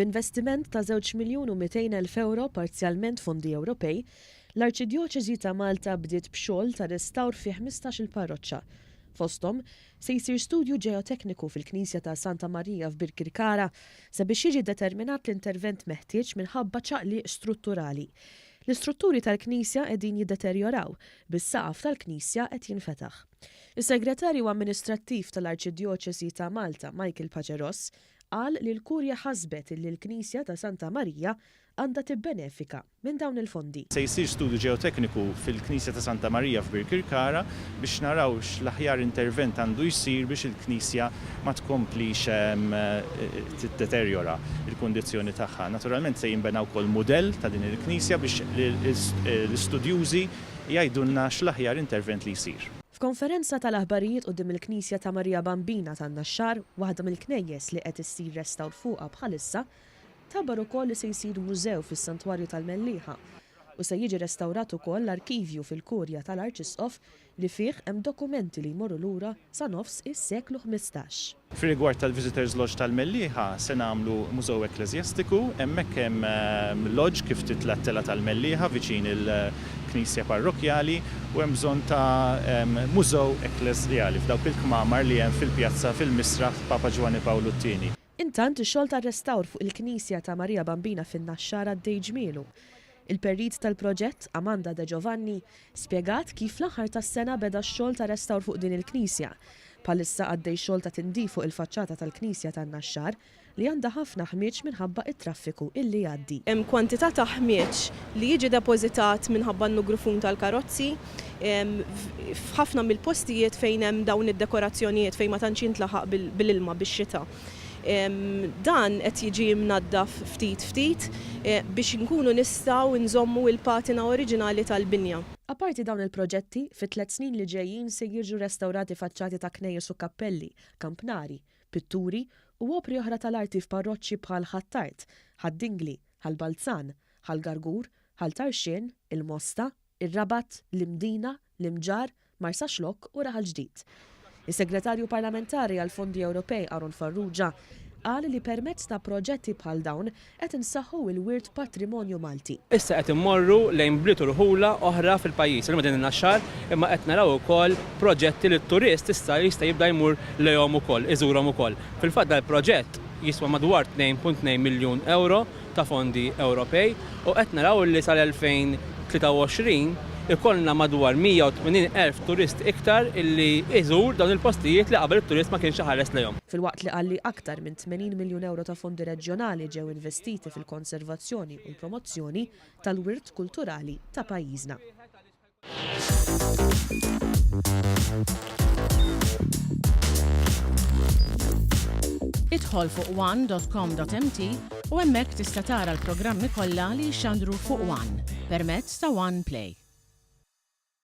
B'investiment ta' 2,200,000 euro parzjalment fondi Ewropej, l-Arċidjoċeżi ta' Malta bdiet b'xogħol ta' restawr fi 15-il parroċċa. Fosthom se jsir studju ġeotekniku fil-Knisja ta' Santa Marija f'Birkirkara sabiex jiġi determinat l-intervent meħtieġ minħabba ċaqliq strutturali. L-istrutturi tal-Knisja qegħdin jiddeterjoraw, bis-saqaf tal-Knisja qed jinfetaħ. Is-Segretarju Amministrattiv tal-Arċidjoċeżi ta' Malta, Michael Paċeros, qal li l-Kurja ħasbet li l-Knisja ta' Santa Marija għandha tibbenefika minn dawn il-fondi. Se jsir studju ġeotekniku fil-Knisja ta' Santa Marija f'Birkirkara biex naraw l-aħjar intervent għandu jsir biex il-Knisja ma tkomplix tiddeterjora il-kundizzjoni tagħha. Naturalment se jinbena wkoll mudell ta' din il-Knisja biex l-istudjużi jgħidulna x'l-aħjar intervent li jsir. F'konferenza tal-aħbarijiet quddiem il-Knisja ta' Marija Bambina tan-Naxxar, waħda mill-knejjes li qed issir restawr fuqha bħalissa, tabar ukoll li se jsir mużew fis-Santwarju tal-Mellieħa u se jiġi restawrat ukoll l-arkivju fil-Kurja tal-Arċisqof li fih hemm dokumenti li jmorru lura sa nofs is-seklu 15. Fir-rigward tal-Visitors Lodge tal-Mellieħa se nagħmlu mużew ekleżjastiku, hemmhekk hemm lodge kif titlattela tal-Mellieħa viċin il-Knisja Parrokjali u hemm bżonn ta' mużew ekleżjali f'dawk il-kmamar li hemm fil-pjazza fil-Misraħ Papa Ġwani Pawlu II. Intant ix-xogħol tar-restawr fuq il-Knisja ta' Marija Bambina fin-Naxxar għaddej ġmielu. Il-perrit tal-proġett, Amanda De Giovanni, spjegat kif l-aħħar tas-sena beda x-xogħol ta' restawr fuq din il-Knisja. Bħalissa għaddej xogħol ta' tindif fuq il-faċċata tal-Knisja tan-Naxxar li għandha ħafna ħmieġ minħabba it-traffiku illi jgħaddi. Hemm kwantità ta' ħmieġ li jiġi depożitat minħabba n-nugrufun tal-karozzi f'ħafna mill-postijiet fejn hemm dawn id-dekorazzjonijiet fejn ma tantx jintlaħaq bil-ilma bix-xita. Dan qed jiġi mnaddaf ftit biex inkunu nistgħu nżommu l-patina oriġinali tal-binja. Apparti dawn il-proġetti, fit-3 snin li ġejjin se jiġu restawrati faċċati ta' knejjes u kappelli, kampnari, pitturi u opri oħra tal-arti f'parroċċi bħal Ħattart, Ħaddingli, Ħalbalzan, Ħalgargur, Ħaltarxien, il-Mosta, ir-Rabat, l-Imdina, l-Imġar, Marsa Xlokk u Raħal Ġdid. Is-Segretarju Parlamentari għall-Fondi Ewropej Aron Farrugia qal li permezz ta' proġetti bħal dawn qed insaħħu l-wirt patrimonju Malti. Issa qed immorru lejn bliet urħula oħra fil-pajjiż li din in-Naxxar imma qed naraw ukoll proġetti li t-turist jista' jibda jmur lejhom ukoll, iżurhom ukoll. Fil-fatt dal-proġett jiswa madwar 2.2 miljun euro ta' fondi Ewropej u qed naraw li sal-2023 ikollna madwar 180,000 turist iktar illi iżur dawn il-postijiet li qabel it-turist ma kienx ħares lejhom. Filwaqt li qalli aktar minn 80 miljun euro ta' fondi reġjonali ġew investiti fil-konservazzjoni u l-promozzjoni tal-wirt kulturali ta' pajjiżna. Idħol fuq one.com.mt u hemmhekk tista' tara l-programmi kollha li jxandru fuq One permezz ta' One Play.